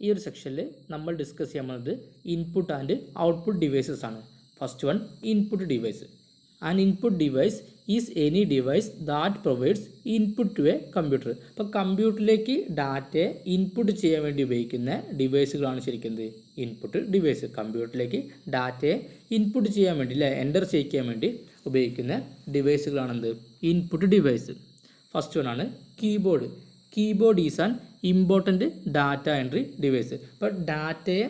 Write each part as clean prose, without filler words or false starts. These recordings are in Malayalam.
ഈ ഒരു സെക്ഷനിൽ നമ്മൾ ഡിസ്കസ് ചെയ്യാൻ പോകുന്നത് ഇൻപുട്ട് ആൻഡ് ഔട്ട്പുട്ട് ഡിവൈസസ് ആണ്. First one, input device. An input device is any device that provides input to a computer. അപ്പോൾ കമ്പ്യൂട്ടറിലേക്ക് ഡാറ്റയെ ഇൻപുട്ട് ചെയ്യാൻ വേണ്ടി ഉപയോഗിക്കുന്ന ഡിവൈസുകളാണ് ശരിക്കുന്നത് ഇൻപുട്ട് ഡിവൈസ്. കമ്പ്യൂട്ടറിലേക്ക് ഡാറ്റയെ ഇൻപുട്ട് ചെയ്യാൻ വേണ്ടി എൻ്റർ ചെയ്യിക്കാൻ വേണ്ടി ഉപയോഗിക്കുന്ന ഡിവൈസുകളാണെന്ത് ഇൻപുട്ട് ഡിവൈസ്. ഫസ്റ്റ് വൺ ആണ് keyboard. Keyboard is an important data entry device. അപ്പോൾ ഡാറ്റയെ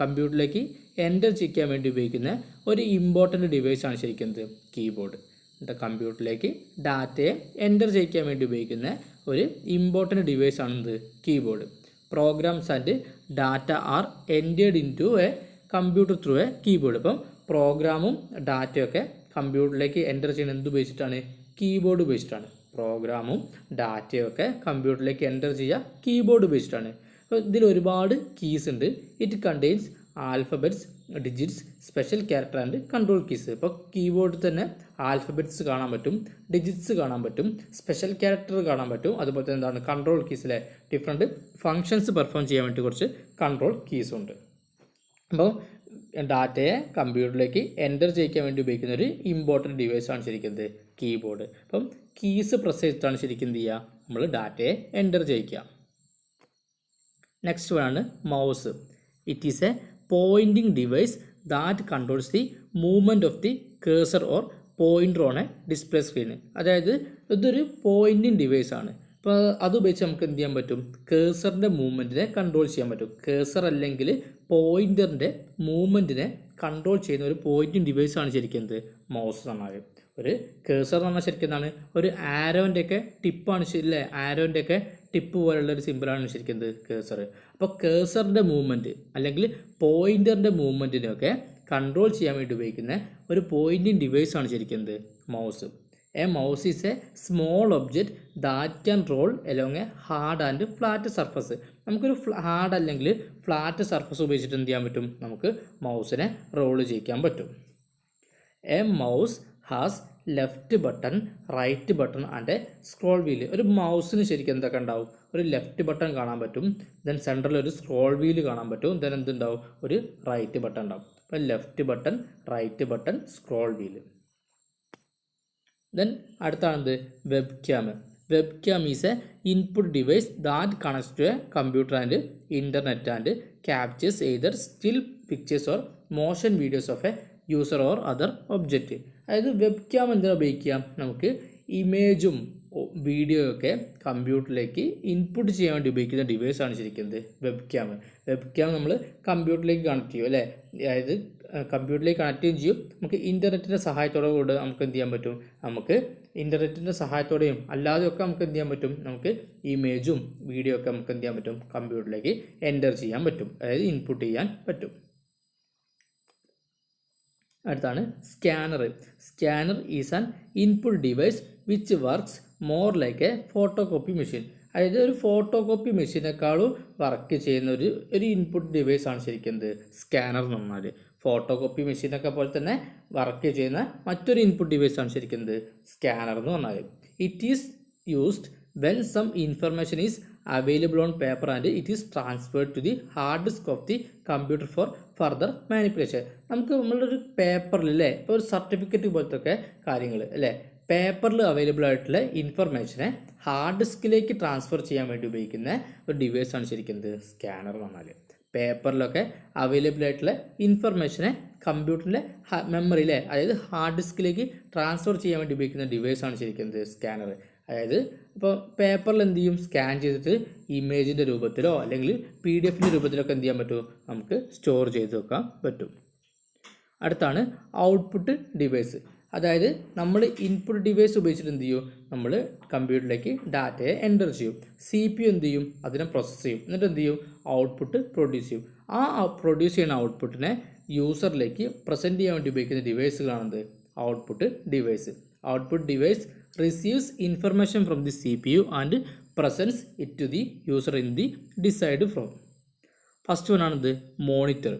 കമ്പ്യൂട്ടറിലേക്ക് എൻ്റർ ചെയ്യാൻ വേണ്ടി ഉപയോഗിക്കുന്ന ഒരു ഇമ്പോർട്ടൻറ്റ് ഡിവൈസാണ് ശരിക്കുന്നത് കീബോർഡ്. കമ്പ്യൂട്ടറിലേക്ക് ഡാറ്റയെ എൻ്റർ ചെയ്യിക്കാൻ വേണ്ടി ഉപയോഗിക്കുന്ന ഒരു ഇമ്പോർട്ടൻറ്റ് ഡിവൈസാണെന്ത് keyboard. Programs and data are entered into a computer through a keyboard. അപ്പം പ്രോഗ്രാമും ഡാറ്റയൊക്കെ കമ്പ്യൂട്ടറിലേക്ക് എൻ്റർ ചെയ്യുന്നത് എന്ത് ഉപയോഗിച്ചിട്ടാണ്? കീബോർഡ് ഉപയോഗിച്ചിട്ടാണ്. പ്രോഗ്രാമും ഡാറ്റയൊക്കെ കമ്പ്യൂട്ടറിലേക്ക് എൻ്റർ ചെയ്യുക കീബോർഡ് ഉപയോഗിച്ചിട്ടാണ്. അപ്പോൾ ഇതിൽ ഒരുപാട് കീസ് ഉണ്ട്. It contains alphabets, digits, special character and control keys. ഇപ്പോൾ കീബോർഡിൽ തന്നെ ആൽഫബറ്റ്സ് കാണാൻ പറ്റും, ഡിജിറ്റ്സ് കാണാൻ പറ്റും, സ്പെഷ്യൽ ക്യാരക്ടർ കാണാൻ പറ്റും, അതുപോലെ തന്നെ എന്താണ് കൺട്രോൾ കീസിലെ ഡിഫറെൻറ്റ് ഫങ്ഷൻസ് പെർഫോം ചെയ്യാൻ വേണ്ടി കുറച്ച് കൺട്രോൾ കീസ് ഉണ്ട്. അപ്പോൾ ഡാറ്റയെ കമ്പ്യൂട്ടറിലേക്ക് എൻ്റർ ചെയ്യിക്കാൻ വേണ്ടി ഉപയോഗിക്കുന്ന ഒരു ഇമ്പോർട്ടൻറ്റ് ഡിവൈസാണ് ശരിക്കുന്നത് കീബോർഡ്. അപ്പം കീസ് പ്രസ് ചെയ്തിട്ടാണ് ശരിക്കും എന്ത് ചെയ്യുക? നമ്മൾ ഡാറ്റയെ എൻ്റർ ചെയ്യിക്കുക. നെക്സ്റ്റ് ആണ് mouse. It is A Poynting device that controls the movement of the കേഴ്സർ or pointer on A display screen. അതായത് ഇതൊരു പോയിൻറ്റിംഗ് ഡിവൈസാണ്. അപ്പോൾ അത് ഉപയോഗിച്ച് നമുക്ക് എന്ത് ചെയ്യാൻ പറ്റും? കേഴ്സറിൻ്റെ മൂവ്മെൻറ്റിനെ കൺട്രോൾ ചെയ്യാൻ പറ്റും. കേഴ്സർ അല്ലെങ്കിൽ പോയിൻ്ററിൻ്റെ മൂവ്മെൻറ്റിനെ കൺട്രോൾ ചെയ്യുന്ന ഒരു പോയിൻറ്റിംഗ് ഡിവൈസാണ് ശരിക്കും എന്ത് മൗസ് എന്ന് പറഞ്ഞാൽ. ഒരു കേഴ്സർ എന്ന് പറഞ്ഞാൽ ശരിക്കും എന്താണ്? ഒരു ആരോൻ്റെയൊക്കെ ടിപ്പാണ് ശരിയല്ലേ? ആരോൻ്റെയൊക്കെ ടിപ്പ് പോലുള്ളൊരു സിമ്പിളാണ് ശരിക്കുന്നത് കേഴ്സർ. അപ്പോൾ കേഴ്സറിൻ്റെ മൂവ്മെൻറ്റ് അല്ലെങ്കിൽ പോയിൻ്ററിൻ്റെ മൂവ്മെൻറ്റിനെയൊക്കെ കൺട്രോൾ ചെയ്യാൻ വേണ്ടി ഉപയോഗിക്കുന്ന ഒരു പോയിൻറ്റിംഗ് ഡിവൈസാണ് ശരിക്കുന്നത് mouse. A mouse is a small object that can roll along a hard and flat surface. നമുക്കൊരു ഹാർഡ് അല്ലെങ്കിൽ ഫ്ലാറ്റ് സർഫസ് ഉപയോഗിച്ചിട്ട് എന്ത് ചെയ്യാൻ പറ്റും? നമുക്ക് മൗസിനെ റോൾ ചെയ്യിക്കാൻ പറ്റും. A mouse has left button, right button and a scroll wheel. ഒരു മൗസിന് ശരിക്കും എന്തൊക്കെ ഉണ്ടാവും? ഒരു ലെഫ്റ്റ് ബട്ടൺ കാണാൻ പറ്റും, ദെൻ സെൻറ്ററിൽ ഒരു സ്ക്രോൾ വീല് കാണാൻ പറ്റും, ദെൻ എന്തുണ്ടാവും? ഒരു റൈറ്റ് ബട്ടൺ ഉണ്ടാവും. അപ്പോൾ left button, right button, scroll wheel. Then അടുത്താണെന്ത്? Web cam. Web cam is a input device that connects to a computer and internet and captures either still pictures or motion videos of a user or other object. അതായത് വെബ് ക്യാം എന്തിനാ ഉപയോഗിക്കുക? നമുക്ക് ഇമേജും വീഡിയോ ഒക്കെ കമ്പ്യൂട്ടറിലേക്ക് ഇൻപുട്ട് ചെയ്യാൻ വേണ്ടി ഉപയോഗിക്കുന്ന ഡിവൈസാണ് ശരിക്കുന്നത് വെബ് ക്യാം. വെബ് ക്യാം നമ്മൾ കമ്പ്യൂട്ടറിലേക്ക് കണക്ട് ചെയ്യും അല്ലേ? അതായത് കമ്പ്യൂട്ടറിലേക്ക് കണക്ട് ചെയ്യുകയും ചെയ്യും. നമുക്ക് ഇൻ്റർനെറ്റിൻ്റെ സഹായത്തോടെ കൂടെ നമുക്ക് എന്ത് ചെയ്യാൻ പറ്റും? നമുക്ക് ഇൻ്റർനെറ്റിൻ്റെ സഹായത്തോടെയും അല്ലാതെയൊക്കെ നമുക്ക് എന്ത് ചെയ്യാൻ പറ്റും? നമുക്ക് ഇമേജും വീഡിയോ ഒക്കെ നമുക്ക് എന്ത് ചെയ്യാൻ പറ്റും? കമ്പ്യൂട്ടറിലേക്ക് എൻ്റർ ചെയ്യാൻ പറ്റും, അതായത് ഇൻപുട്ട് ചെയ്യാൻ പറ്റും. അടുത്താണ് scanner. Scanner is an input device which works more like A photo copy machine. അതായത് ഒരു ഫോട്ടോ കോപ്പി മെഷീനേക്കാളും വർക്ക് ചെയ്യുന്ന ഒരു ഇൻപുട്ട് ഡിവൈസാണ് ശരിക്കുന്നത് സ്കാനർ എന്ന് പറഞ്ഞാൽ. ഫോട്ടോ കോപ്പി മെഷീനൊക്കെ പോലെ തന്നെ വർക്ക് ചെയ്യുന്ന മറ്റൊരു ഇൻപുട്ട് ഡിവൈസാണ് ശരിക്കുന്നത് സ്കാനർ എന്ന് പറഞ്ഞാൽ. It is used when some information is available on paper and it is transferred to the hard disk of the computer for further manipulation. നമുക്ക് നമ്മളൊരു പേപ്പറിൽ അല്ലേ, ഇപ്പോൾ ഒരു സർട്ടിഫിക്കറ്റ് പോലത്തെ ഒക്കെ കാര്യങ്ങൾ അല്ലേ, പേപ്പറിൽ അവൈലബിൾ ആയിട്ടുള്ള ഇൻഫർമേഷനെ ഹാർഡ് ഡിസ്കിലേക്ക് ട്രാൻസ്ഫർ ചെയ്യാൻ വേണ്ടി ഉപയോഗിക്കുന്ന ഒരു ഡിവൈസാണ് ശരിക്കുന്നത് സ്കാനർ എന്ന് പറഞ്ഞാൽ. പേപ്പറിലൊക്കെ അവൈലബിൾ ആയിട്ടുള്ള ഇൻഫർമേഷനെ കമ്പ്യൂട്ടറിൻ്റെ മെമ്മറിയിലെ അതായത് ഹാർഡ് ഡിസ്കിലേക്ക് ട്രാൻസ്ഫർ ചെയ്യാൻ വേണ്ടി ഉപയോഗിക്കുന്ന ഡിവൈസാണ് ശരിക്കുന്നത് സ്കാനർ. അതായത് ഇപ്പോൾ പേപ്പറിൽ എന്ത് ചെയ്യും? സ്കാൻ ചെയ്തിട്ട് ഇമേജിൻ്റെ രൂപത്തിലോ അല്ലെങ്കിൽ PDF രൂപത്തിലൊക്കെ എന്ത് ചെയ്യാൻ പറ്റും? നമുക്ക് സ്റ്റോർ ചെയ്ത് വെക്കാൻ പറ്റും. അടുത്താണ് ഔട്ട്പുട്ട് ഡിവൈസ്. അതായത് നമ്മൾ ഇൻപുട്ട് ഡിവൈസ് ഉപയോഗിച്ചിട്ട് എന്ത് ചെയ്യും? നമ്മൾ കമ്പ്യൂട്ടറിലേക്ക് ഡാറ്റയെ എൻ്റർ ചെയ്യും. CPU എന്ത് ചെയ്യും? അതിനെ പ്രോസസ്സ് ചെയ്യും. എന്നിട്ട് എന്ത് ചെയ്യും? ഔട്ട്പുട്ട് പ്രൊഡ്യൂസ് ചെയ്യും. ആ പ്രൊഡ്യൂസ് ചെയ്യുന്ന ഔട്ട്പുട്ടിനെ യൂസറിലേക്ക് പ്രസൻറ്റ് ചെയ്യാൻ വേണ്ടി ഉപയോഗിക്കുന്ന ഡിവൈസുകളാണെന്ത് output device. Output device receives information from the CPU and presents it to the user in the desired form. First one ആണ് monitor.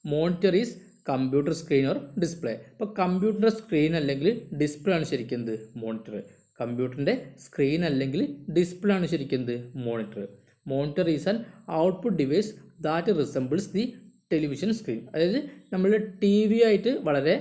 Monitor is computer screen or display. ഇപ്പോൾ കമ്പ്യൂട്ടർ സ്ക്രീൻ അല്ലെങ്കിൽ ഡിസ്പ്ലേ ആണ് ശരിക്കുന്നത് മോണിറ്റർ. കമ്പ്യൂട്ടറിൻ്റെ സ്ക്രീൻ അല്ലെങ്കിൽ ഡിസ്പ്ലേ ആണ് ശരിക്കുന്നത് monitor. Monitor is an output device that resembles the television screen. അതായത് നമ്മുടെ ടി വി ആയിട്ട് വളരെ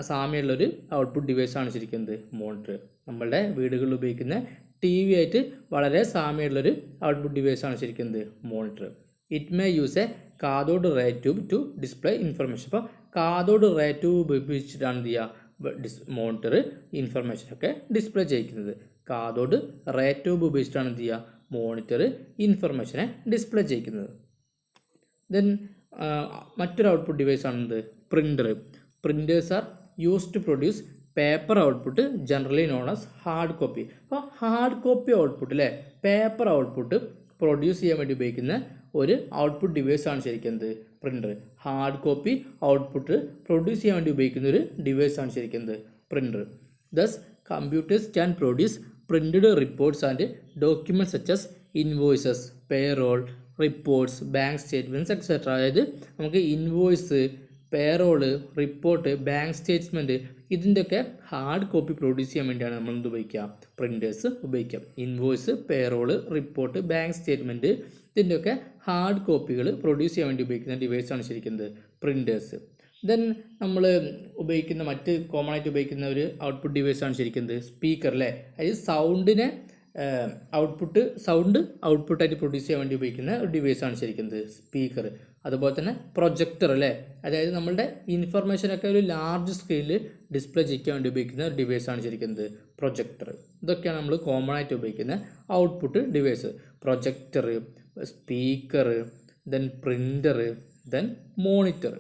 സാമ്യമുള്ളൊരു ഔട്ട്പുട്ട് ഡിവൈസാണ് ശരിക്കുന്നത് മോണിറ്റർ. നമ്മളുടെ വീടുകളിൽ ഉപയോഗിക്കുന്ന ടി വി ആയിട്ട് വളരെ സാമ്യമുള്ളൊരു ഔട്ട്പുട്ട് ഡിവൈസാണ് ശരിക്കുന്നത് monitor. It may use a cathode ray tube to display information. അപ്പോൾ കാഥോഡ് റേ ട്യൂബ് ഉപയോഗിച്ചിട്ടാണ് എന്ത് ചെയ്യുക മോണിറ്റർ ഇൻഫർമേഷനൊക്കെ ഡിസ്പ്ലേ ചെയ്യിക്കുന്നത്. കാഥോഡ് റേ ട്യൂബ് ഉപയോഗിച്ചിട്ടാണ് എന്ത് ചെയ്യുക മോണിറ്റർ ഇൻഫർമേഷനെ ഡിസ്പ്ലേ ചെയ്യിക്കുന്നത്. ദെൻ മറ്റൊരു ഔട്ട്പുട്ട് ഡിവൈസ് ആണെന്ത് printer. Printers are use to produce paper output generally known as hard copy. അപ്പോൾ ഹാർഡ് കോപ്പി ഔട്ട്പുട്ട് അല്ലേ പേപ്പർ ഔട്ട്പുട്ട് പ്രൊഡ്യൂസ് ചെയ്യാൻ വേണ്ടി ഉപയോഗിക്കുന്ന ഒരു ഔട്ട്പുട്ട് ഡിവൈസാണ് ശരിക്കുന്നത് printer. Hard copy output produce ചെയ്യാൻ വേണ്ടി ഉപയോഗിക്കുന്ന ഒരു ഡിവൈസാണ് ശരിക്കുന്നത് printer. Thus computers can produce printed reports and documents such as invoices, payroll, reports, bank statements etcetera. അതായത് നമുക്ക് invoice, payroll, report, bank statement ഇതിൻ്റെയൊക്കെ ഹാർഡ് കോപ്പി പ്രൊഡ്യൂസ് ചെയ്യാൻ വേണ്ടിയാണ് നമ്മൾ എന്ത് ഉപയോഗിക്കുക പ്രിൻറ്റേഴ്സ് ഉപയോഗിക്കാം. Invoice, payroll, report, bank statement ഇതിൻ്റെയൊക്കെ ഹാർഡ് കോപ്പികൾ പ്രൊഡ്യൂസ് ചെയ്യാൻ വേണ്ടി ഉപയോഗിക്കുന്ന ഡിവൈസാണ് ശരിക്കുന്നത് പ്രിൻറ്റേഴ്സ്. ദെൻ നമ്മൾ ഉപയോഗിക്കുന്ന മറ്റ് കോമൺ ആയിട്ട് ഉപയോഗിക്കുന്ന ഒരു ഔട്ട്പുട്ട് ഡിവൈസാണ് ശരിക്കുന്നത് സ്പീക്കർ അല്ലേ. അതായത് സൗണ്ട് ഔട്ട്പുട്ടായിട്ട് പ്രൊഡ്യൂസ് ചെയ്യാൻ വേണ്ടി ഉപയോഗിക്കുന്ന ഒരു ഡിവൈസാണ് ശരിക്കുന്നത് സ്പീക്കർ. അതുപോലെ തന്നെ പ്രൊജക്ടർ അല്ലേ. അതായത് നമ്മളുടെ ഇൻഫർമേഷനൊക്കെ ഒരു ലാർജ് സ്ക്രീനിൽ ഡിസ്പ്ലേ ചെയ്യാൻ വേണ്ടി ഉപയോഗിക്കുന്ന ഒരു ഡിവൈസാണ് ശരിക്കുന്നത് പ്രൊജക്ടർ. ഇതൊക്കെയാണ് നമ്മൾ കോമൺ ആയിട്ട് ഉപയോഗിക്കുന്ന output device. Projector, speaker, then printer, then monitor.